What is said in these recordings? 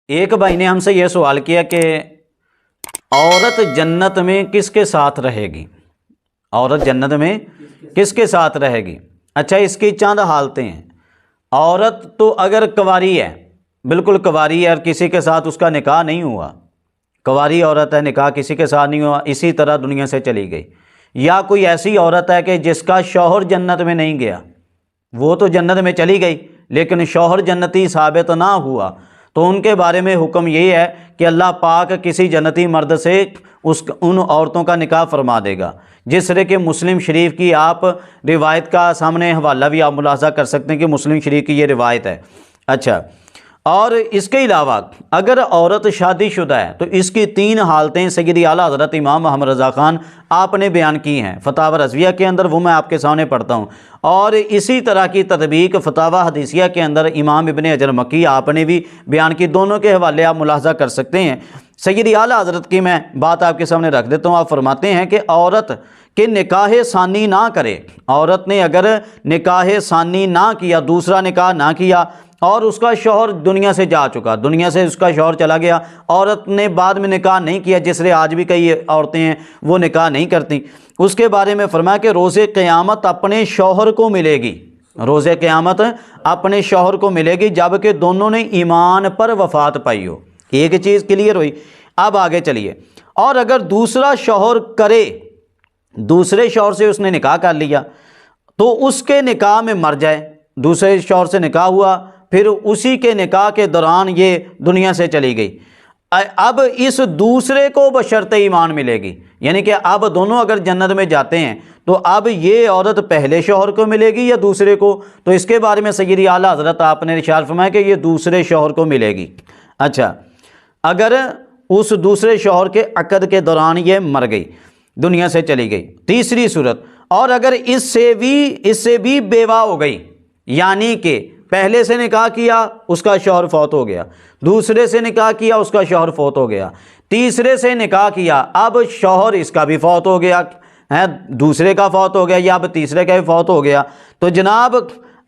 ایک بھائی نے ہم سے یہ سوال کیا کہ عورت جنت میں کس کے ساتھ رہے گی؟ عورت جنت میں کس کے ساتھ رہے گی؟ اچھا، اس کی چند حالتیں ہیں۔ عورت تو اگر کنواری ہے، بالکل کنواری ہے اور کسی کے ساتھ اس کا نکاح نہیں ہوا، کنواری عورت ہے، نکاح کسی کے ساتھ نہیں ہوا، اسی طرح دنیا سے چلی گئی، یا کوئی ایسی عورت ہے کہ جس کا شوہر جنت میں نہیں گیا، وہ تو جنت میں چلی گئی لیکن شوہر جنتی ثابت نہ ہوا، تو ان کے بارے میں حکم یہی ہے کہ اللہ پاک کسی جنتی مرد سے ان عورتوں کا نکاح فرما دے گا، جس طرح کہ مسلم شریف کی آپ روایت کا سامنے حوالہ بھی آپ ملاحظہ کر سکتے ہیں کہ مسلم شریف کی یہ روایت ہے۔ اچھا، اور اس کے علاوہ اگر عورت شادی شدہ ہے تو اس کی 3 حالتیں سیدی اعلیٰ حضرت امام محمد رضا خان آپ نے بیان کی ہیں فتاوی رضویہ کے اندر، وہ میں آپ کے سامنے پڑھتا ہوں، اور اسی طرح کی تطبیق فتاوی حدیثیہ کے اندر امام ابن حجر مکی آپ نے بھی بیان کی، دونوں کے حوالے آپ ملاحظہ کر سکتے ہیں۔ سیدی اعلیٰ حضرت کی میں بات آپ کے سامنے رکھ دیتا ہوں۔ آپ فرماتے ہیں کہ عورت کہ نکاح ثانی نہ کرے، عورت نے اگر نکاح ثانی نہ کیا، دوسرا نکاح نہ کیا، اور اس کا شوہر دنیا سے جا چکا، دنیا سے اس کا شوہر چلا گیا، عورت نے بعد میں نکاح نہیں کیا، جس طرح آج بھی کئی عورتیں ہیں وہ نکاح نہیں کرتی، اس کے بارے میں فرمایا کہ روز قیامت اپنے شوہر کو ملے گی، روز قیامت اپنے شوہر کو ملے گی جبکہ دونوں نے ایمان پر وفات پائی ہو۔ ایک چیز کلیئر ہوئی۔ اب آگے چلیے، اور اگر دوسرا شوہر کرے، دوسرے شوہر سے اس نے نکاح کر لیا تو اس کے نکاح میں مر جائے، دوسرے شوہر سے نکاح ہوا، پھر اسی کے نکاح کے دوران یہ دنیا سے چلی گئی، اب اس دوسرے کو بشرط ایمان ملے گی، یعنی کہ اب دونوں اگر جنت میں جاتے ہیں تو اب یہ عورت پہلے شوہر کو ملے گی یا دوسرے کو؟ تو اس کے بارے میں سیدی اعلیٰ حضرت آپ نے ارشاد فرمایا کہ یہ دوسرے شوہر کو ملے گی۔ اچھا، اگر اس دوسرے شوہر کے عقد کے دوران یہ مر گئی، دنیا سے چلی گئی۔ تیسری صورت، اور اگر اس سے بھی بیوہ ہو گئی، یعنی کہ پہلے سے نکاح کیا اس کا شوہر فوت ہو گیا، دوسرے سے نکاح کیا اس کا شوہر فوت ہو گیا، تیسرے سے نکاح کیا، اب شوہر اس کا بھی فوت ہو گیا ہے، دوسرے کا فوت ہو گیا یا اب تیسرے کا بھی فوت ہو گیا، تو جناب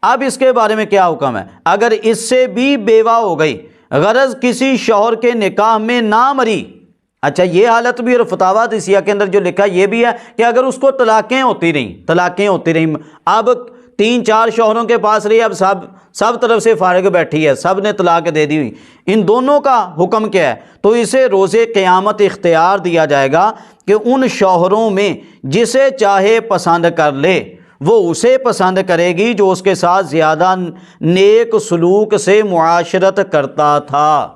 اب اس کے بارے میں کیا حکم ہے؟ اگر اس سے بھی بیوہ ہو گئی، غرض کسی شوہر کے نکاح میں نہ مری، اچھا یہ حالت بھی، اور فتاوی حدیثیہ کے اندر جو لکھا یہ بھی ہے کہ اگر اس کو طلاقیں ہوتی رہیں، اب 3-4 شوہروں کے پاس رہی، اب سب طرف سے فارغ بیٹھی ہے، سب نے طلاق دے دی ہوئی، ان دونوں کا حکم کیا ہے؟ تو اسے روز قیامت اختیار دیا جائے گا کہ ان شوہروں میں جسے چاہے پسند کر لے، وہ اسے پسند کرے گی جو اس کے ساتھ زیادہ نیک سلوک سے معاشرت کرتا تھا۔